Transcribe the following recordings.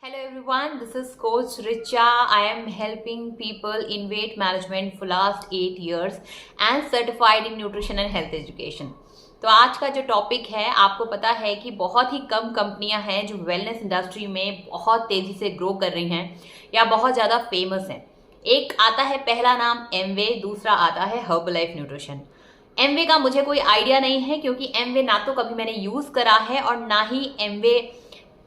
Hello everyone, this is Coach Richa. I am helping people in weight management for last 8 years and certified in nutrition and health education. तो आज का जो topic है, आपको पता है कि बहुत ही कम कंपनियां हैं जो वेलनेस इंडस्ट्री में बहुत तेजी से ग्रो कर रही हैं या बहुत ज़्यादा फेमस हैं। एक आता है पहला नाम एमवे, दूसरा आता है हर्बलाइफ न्यूट्रिशन। एमवे का मुझे कोई आइडिया नहीं है क्योंकि एमवे ना तो कभी मैंने यूज़ करा है और ना ही एमवे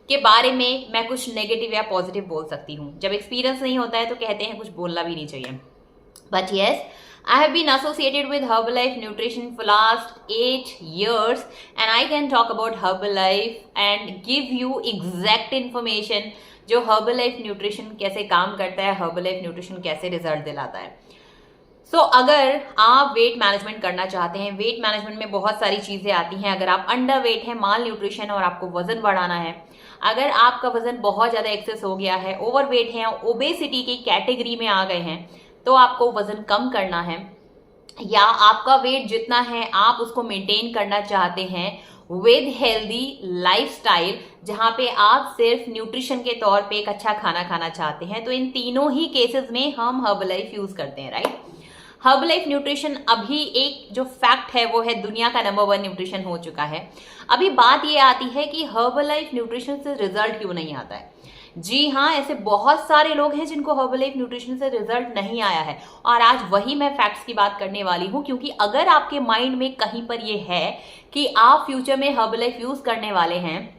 के बारे में मैं कुछ नेगेटिव या पॉजिटिव बोल सकती हूँ। जब एक्सपीरियंस नहीं होता है तो कहते हैं कुछ बोलना भी नहीं चाहिए। But yes, I have been associated with Herbalife Nutrition for last 8 years and I can talk about Herbalife and give you exact information जो Herbalife Nutrition कैसे काम करता है, Herbalife Nutrition कैसे रिजल्ट दिलाता है। अगर आप वेट मैनेजमेंट करना चाहते हैं, वेट मैनेजमेंट में बहुत सारी चीज़ें आती हैं। अगर आप अंडर वेट हैं, माल न्यूट्रिशन और आपको वजन बढ़ाना है, अगर आपका वजन बहुत ज़्यादा एक्सेस हो गया है, ओवर वेट है, ओबेसिटी की कैटेगरी में आ गए हैं, तो आपको वजन कम करना है या आपका वेट जितना है आप उसको मेंटेन करना चाहते हैं विद हेल्दी लाइफस्टाइल, जहाँ पे आप सिर्फ न्यूट्रिशन के तौर पे एक अच्छा खाना खाना चाहते हैं, तो इन तीनों ही केसेस में हम हर्बलाइफ यूज़ करते हैं, राइट। हर्बलाइफ न्यूट्रिशन अभी एक जो फैक्ट है वो है दुनिया का नंबर 1 न्यूट्रिशन हो चुका है। अभी बात ये आती है कि हर्बलाइफ न्यूट्रिशन से रिजल्ट क्यों नहीं आता है। जी हाँ, ऐसे बहुत सारे लोग हैं जिनको हर्बलाइफ न्यूट्रिशन से रिजल्ट नहीं आया है और आज वही मैं फैक्ट्स की बात करने वाली हूँ, क्योंकि अगर आपके माइंड में कहीं पर ये है कि आप फ्यूचर में हर्बलाइफ यूज करने वाले हैं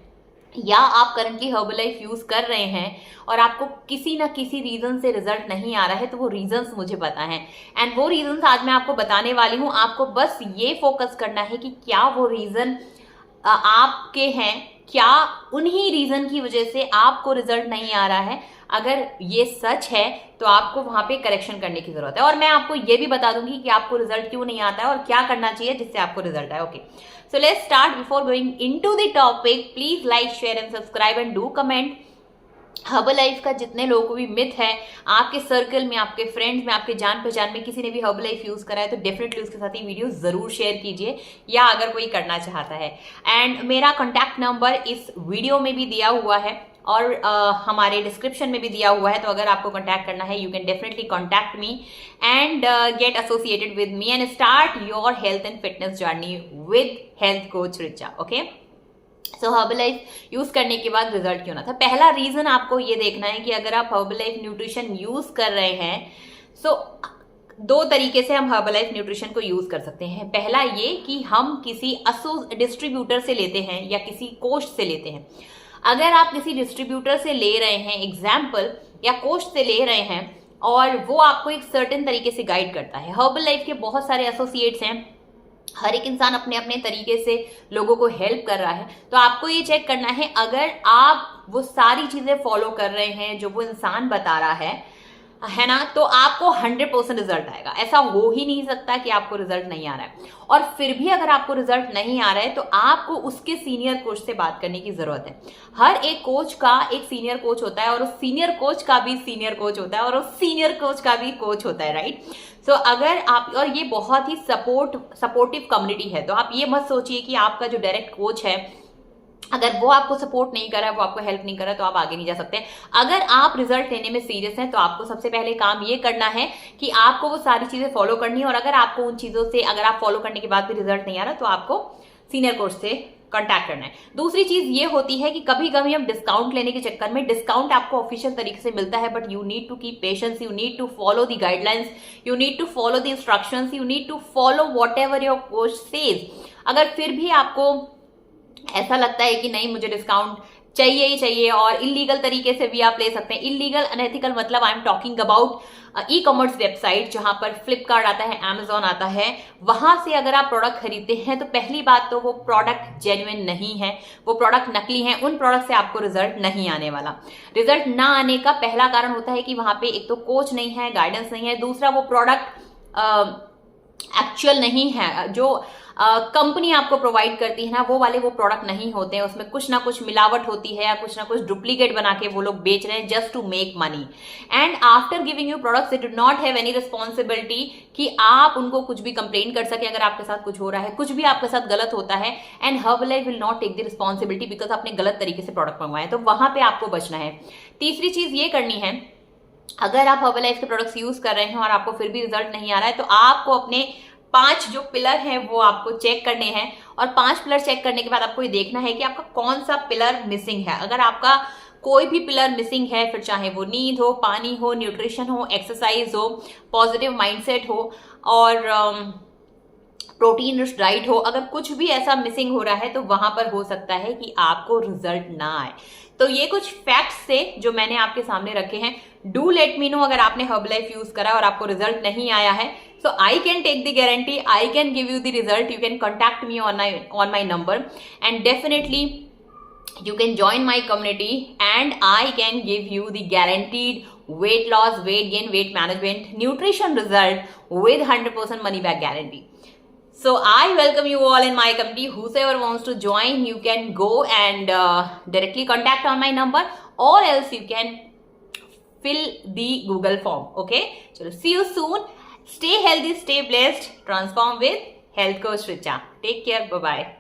या आप करंटली हर्बलाइफ यूज कर रहे हैं और आपको किसी ना किसी रीजन से रिजल्ट नहीं आ रहा है, तो वो रीजंस मुझे पता है एंड वो रीजंस आज मैं आपको बताने वाली हूँ। आपको बस ये फोकस करना है कि क्या वो रीजन आपके हैं, क्या उन्हीं रीजन की वजह से आपको रिजल्ट नहीं आ रहा है। अगर ये सच है तो आपको वहां पे करेक्शन करने की जरूरत है और मैं आपको ये भी बता दूंगी कि आपको रिजल्ट क्यों नहीं आता है और क्या करना चाहिए जिससे आपको रिजल्ट आए। Okay, so let's start. Before going into the topic, please like, share and subscribe and do comment. Herbalife का जितने लोगों को भी मिथ है, आपके सर्कल में, आपके फ्रेंड्स में, आपके जान पहचान में किसी ने भी हर्बलाइफ यूज करा है तो डेफिनेटली उसके साथ ये वीडियो जरूर शेयर कीजिए, या अगर कोई करना चाहता है। एंड मेरा कॉन्टैक्ट नंबर इस वीडियो में भी दिया हुआ है और हमारे डिस्क्रिप्शन में भी दिया हुआ है, तो अगर आपको कॉन्टैक्ट करना है you can definitely contact me and get associated with me and start your health and fitness journey with health coach Richa. Okay, so Herbalife use करने के बाद रिजल्ट क्यों ना था। पहला रीजन आपको ये देखना है कि अगर आप हर्बलाइफ न्यूट्रिशन यूज कर रहे हैं, सो दो तरीके से हम हर्बलाइफ न्यूट्रिशन को यूज कर सकते हैं। पहला ये कि हम किसी डिस्ट्रीब्यूटर से लेते हैं या किसी कोच से लेते हैं। अगर आप किसी डिस्ट्रीब्यूटर से ले रहे हैं, एग्जाम्पल, या कोच से ले रहे हैं और वो आपको एक सर्टेन तरीके से गाइड करता है। हर्बलाइफ के बहुत सारे एसोसिएट्स हैं, हर एक इंसान अपने अपने तरीके से लोगों को हेल्प कर रहा है, तो आपको ये चेक करना है अगर आप वो सारी चीजें फॉलो कर रहे हैं जो वो इंसान बता रहा है ना, तो आपको 100% रिजल्ट आएगा। ऐसा हो ही नहीं सकता कि आपको रिजल्ट नहीं आ रहा है। और फिर भी अगर आपको रिजल्ट नहीं आ रहा है तो आपको उसके सीनियर कोच से बात करने की जरूरत है। हर एक कोच का एक सीनियर कोच होता है और उस सीनियर कोच का भी सीनियर कोच होता है और उस सीनियर कोच का भी कोच होता है, राइट। सो अगर आप, और ये बहुत ही सपोर्टिव कम्युनिटी है, तो आप ये मत सोचिए कि आपका जो डायरेक्ट कोच है अगर वो आपको सपोर्ट नहीं कर रहा है, वो आपको हेल्प नहीं कर रहा है, तो आप आगे नहीं जा सकते। अगर आप रिजल्ट लेने में सीरियस हैं तो आपको सबसे पहले काम ये करना है कि आपको वो सारी चीजें फॉलो करनी है और अगर आपको उन चीजों से, अगर आप फॉलो करने के बाद भी रिजल्ट नहीं आ रहा तो आपको सीनियर कोच से कांटेक्ट करना है। दूसरी चीज ये होती है कि कभी कभी हम डिस्काउंट लेने के चक्कर में, डिस्काउंट आपको ऑफिशियल तरीके से मिलता है but you need to keep patience, you need to follow the guidelines, you need to follow the instructions, you need to follow whatever your coach says. अगर फिर भी आपको ऐसा लगता है कि नहीं मुझे डिस्काउंट चाहिए ही चाहिए, और इलीगल तरीके से भी आप ले सकते हैं। इलीगल अनएथिकल मतलब I am talking about e commerce website, जहां पर फ्लिपकार्ट आता है, अमेजॉन आता है, वहां से अगर आप प्रोडक्ट खरीदते हैं तो पहली बात तो वो प्रोडक्ट जेन्युइन नहीं है, वो प्रोडक्ट नकली है, उन प्रोडक्ट से आपको रिजल्ट नहीं आने वाला। रिजल्ट ना आने का पहला कारण होता है कि वहां पे एक तो कोच नहीं है, गाइडेंस नहीं है, दूसरा वो प्रोडक्ट एक्चुअल नहीं है। जो कंपनी आपको प्रोवाइड करती है ना, वो वाले वो प्रोडक्ट नहीं होते हैं। उसमें कुछ ना कुछ मिलावट होती है या कुछ ना कुछ डुप्लीकेट बना के वो लोग बेच रहे हैं just to make money. And after giving you products they do not have any responsibility कि आप उनको कुछ भी कंप्लेन कर सके अगर आपके साथ कुछ हो रहा है, कुछ भी आपके साथ गलत होता है। And Herbalife will not take the responsibility because आपने गलत तरीके से प्रोडक्ट मंगवाया, तो वहां पे आपको बचना है। तीसरी चीज ये करनी है, अगर आप हर्बलाइफ के प्रोडक्ट्स यूज कर रहे हैं और आपको फिर भी रिजल्ट नहीं आ रहा है, तो आपको अपने 5 जो पिलर हैं वो आपको चेक करने हैं। और 5 पिलर चेक करने के बाद आपको ये देखना है कि आपका कौन सा पिलर मिसिंग है। अगर आपका कोई भी पिलर मिसिंग है, फिर चाहे वो नींद हो, पानी हो, न्यूट्रिशन हो, एक्सरसाइज हो, पॉजिटिव माइंडसेट हो और प्रोटीन रिच डाइट हो, अगर कुछ भी ऐसा मिसिंग हो रहा है तो वहां पर हो सकता है कि आपको रिजल्ट ना आए। तो ये कुछ फैक्ट्स थे जो मैंने आपके सामने रखे हैं। डू लेट मी नो अगर आपने हर्बलाइफ यूज करा और आपको रिजल्ट नहीं आया है। So I can take the guarantee, I can give you the result. You can contact me on my number and definitely you can join my community and I can give you the guaranteed weight loss, weight gain, weight management, nutrition result with 100% money back guarantee. So I welcome you all in my community. Whosoever wants to join, you can go and directly contact on my number, or else you can fill the Google form. Okay, so see you soon. Stay healthy, stay blessed, transform with Health Coach Richa. Take care. Bye bye.